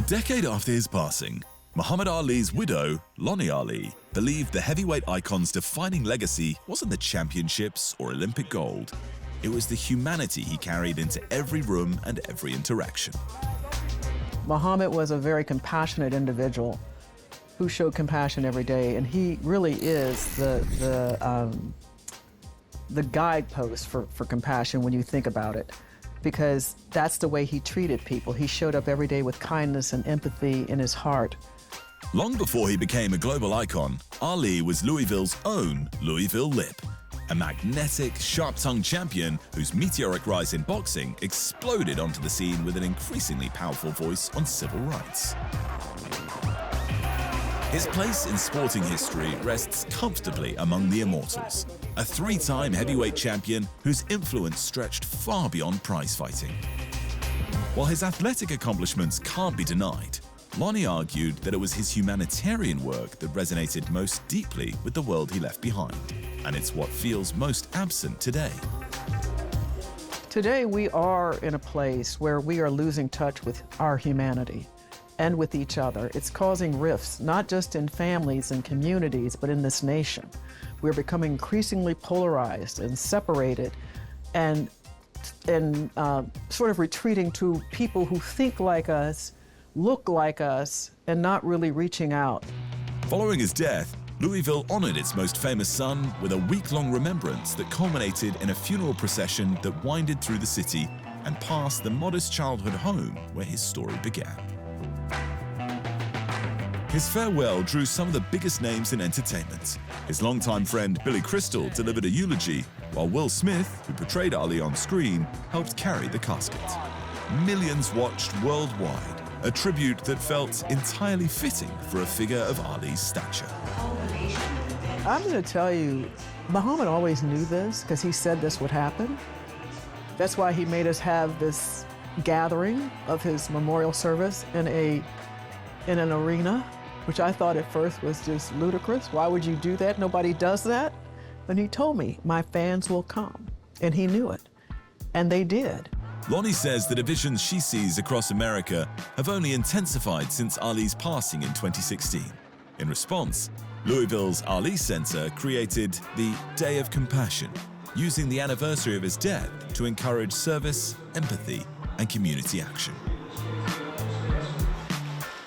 A decade after his passing, Muhammad Ali's widow, Lonnie Ali, believed the heavyweight icon's defining legacy wasn't the championships or Olympic gold. It was the humanity he carried into every room and every interaction. Muhammad was a very compassionate individual who showed compassion every day, and he really is the guidepost for compassion when you think about it, because that's the way he treated people. He showed up every day with kindness and empathy in his heart. Long before he became a global icon, Ali was Louisville's own Louisville Lip, a magnetic, sharp-tongued champion whose meteoric rise in boxing exploded onto the scene with an increasingly powerful voice on civil rights. His place in sporting history rests comfortably among the immortals, a three-time heavyweight champion whose influence stretched far beyond prize fighting. While his athletic accomplishments can't be denied, Lonnie argued that it was his humanitarian work that resonated most deeply with the world he left behind, and it's what feels most absent today. Today, we are in a place where we are losing touch with our humanity and with each other. It's causing rifts, not just in families and communities, but in this nation. We're becoming increasingly polarized and separated and sort of retreating to people who think like us, look like us, and not really reaching out. Following his death, Louisville honored its most famous son with a week-long remembrance that culminated in a funeral procession that winded through the city and past the modest childhood home where his story began. His farewell drew some of the biggest names in entertainment. His longtime friend Billy Crystal delivered a eulogy, while Will Smith, who portrayed Ali on screen, helped carry the casket. Millions watched worldwide, a tribute that felt entirely fitting for a figure of Ali's stature. I'm going to tell you, Muhammad always knew this because he said this would happen. That's why he made us have this gathering of his memorial service in an arena, which I thought at first was just ludicrous. Why would you do that? Nobody does that. And he told me, my fans will come. And he knew it. And they did. Lonnie says the divisions she sees across America have only intensified since Ali's passing in 2016. In response, Louisville's Ali Center created the Day of Compassion, using the anniversary of his death to encourage service, empathy, and community action.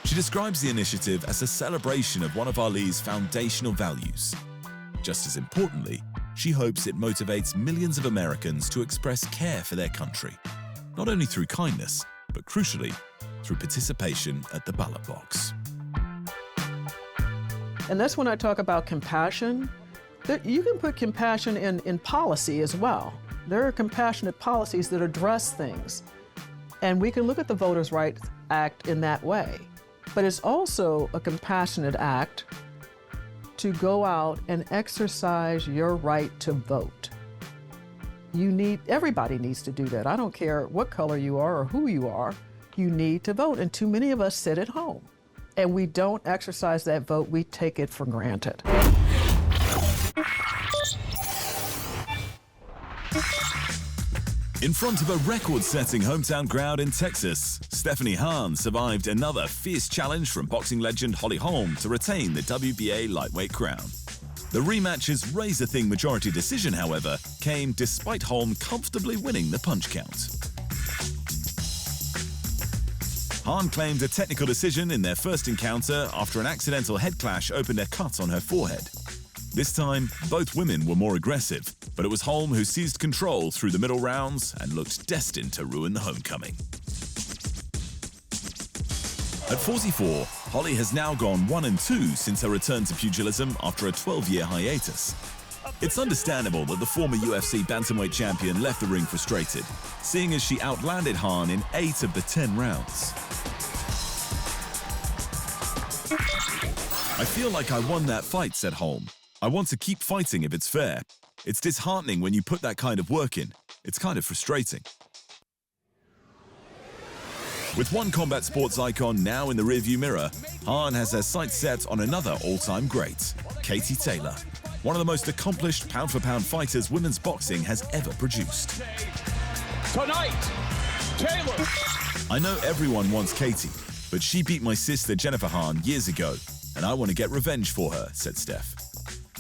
She describes the initiative as a celebration of one of Ali's foundational values. Just as importantly, she hopes it motivates millions of Americans to express care for their country, not only through kindness, but crucially, through participation at the ballot box. And that's when I talk about compassion. You can put compassion in policy as well. There are compassionate policies that address things. And we can look at the Voters' Rights Act in that way. But it's also a compassionate act to go out and exercise your right to vote. Everybody needs to do that. I don't care what color you are or who you are, you need to vote. And too many of us sit at home and we don't exercise that vote, we take it for granted. In front of a record-setting hometown crowd in Texas, Stephanie Hahn survived another fierce challenge from boxing legend Holly Holm to retain the WBA lightweight crown. The rematch's razor-thin majority decision, however, came despite Holm comfortably winning the punch count. Hahn claimed a technical decision in their first encounter after an accidental head clash opened a cut on her forehead. This time, both women were more aggressive, but it was Holm who seized control through the middle rounds and looked destined to ruin the homecoming. At 44, Holly has now gone 1-2 since her return to pugilism after a 12-year hiatus. It's understandable that the former UFC bantamweight champion left the ring frustrated, seeing as she outlanded Hahn in 8 of the 10 rounds. "I feel like I won that fight," said Holm. "I want to keep fighting if it's fair. It's disheartening when you put that kind of work in. It's kind of frustrating." With one combat sports icon now in the rearview mirror, Hahn has her sights set on another all-time great, Katie Taylor, one of the most accomplished pound-for-pound fighters women's boxing has ever produced. Tonight, Taylor. "I know everyone wants Katie, But she beat my sister Jennifer Hahn years ago, and I want to get revenge for her, said Steph.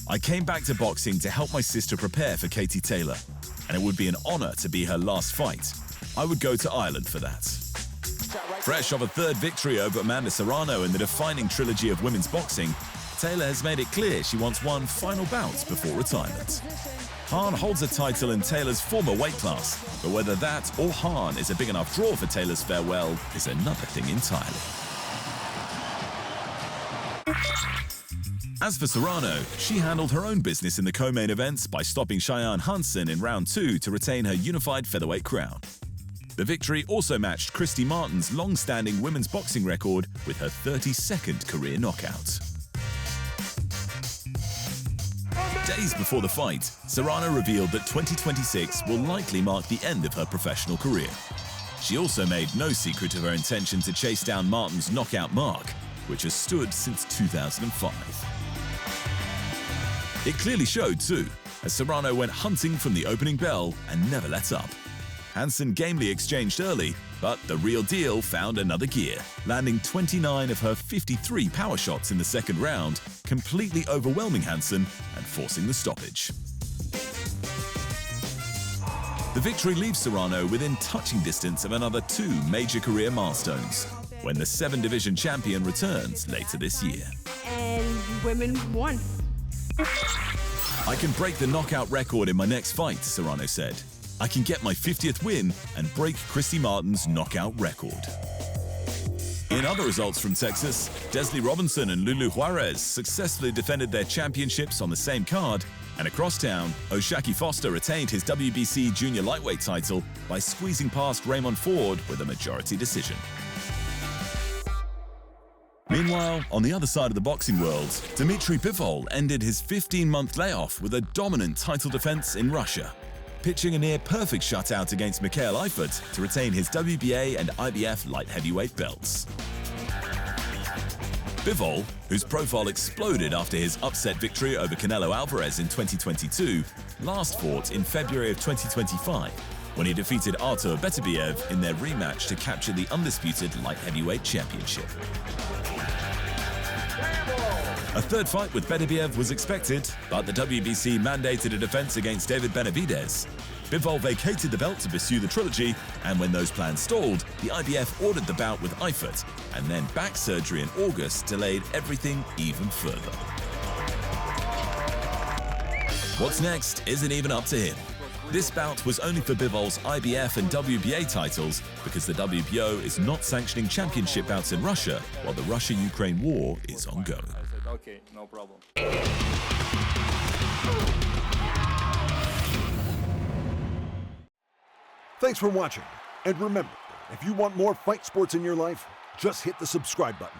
I came back to boxing to help my sister prepare for Katie Taylor, and it would be an honor to be her last fight. I would go to Ireland for that. Fresh off a third victory over Amanda Serrano in the defining trilogy of women's boxing, Taylor has made it clear she wants one final bout before retirement. Hahn holds a title in Taylor's former weight class, but whether that or Hahn is a big enough draw for Taylor's farewell is another thing entirely. As for Serrano, she handled her own business in the co-main events by stopping Cheyenne Hansen in round 2 to retain her unified featherweight crown. The victory also matched Christy Martin's long-standing women's boxing record with her 32nd career knockout. Days before the fight, Serrano revealed that 2026 will likely mark the end of her professional career. She also made no secret of her intention to chase down Martin's knockout mark, which has stood since 2005. It clearly showed too, as Serrano went hunting from the opening bell and never let up. Hansen gamely exchanged early, but the real deal found another gear, landing 29 of her 53 power shots in the second round, completely overwhelming Hansen and forcing the stoppage. The victory leaves Serrano within touching distance of another 2 major career milestones, when the 7-division champion returns later this year. And women won. I can break the knockout record in my next fight, Serrano said. I can get my 50th win and break Christy Martin's knockout record. In other results from Texas, Desley Robinson and Lulu Juarez successfully defended their championships on the same card, and across town, O'Shaki Foster retained his WBC junior lightweight title by squeezing past Raymond Ford with a majority decision. Meanwhile, on the other side of the boxing world, Dmitry Bivol ended his 15-month layoff with a dominant title defense in Russia, pitching a near-perfect shutout against Mikhail Eifert to retain his WBA and IBF light heavyweight belts. Bivol, whose profile exploded after his upset victory over Canelo Alvarez in 2022, last fought in February of 2025, when he defeated Artur Beterbiev in their rematch to capture the undisputed light heavyweight championship. A third fight with Beterbiev was expected, but the WBC mandated a defense against David Benavidez. Bivol vacated the belt to pursue the trilogy, and when those plans stalled, the IBF ordered the bout with Eifert, and then back surgery in August delayed everything even further. What's next isn't even up to him. This bout was only for Bivol's IBF and WBA titles because the WBO is not sanctioning championship bouts in Russia while the Russia-Ukraine war is ongoing. Okay, no problem. Thanks for watching. And remember, if you want more fight sports in your life, just hit the subscribe button.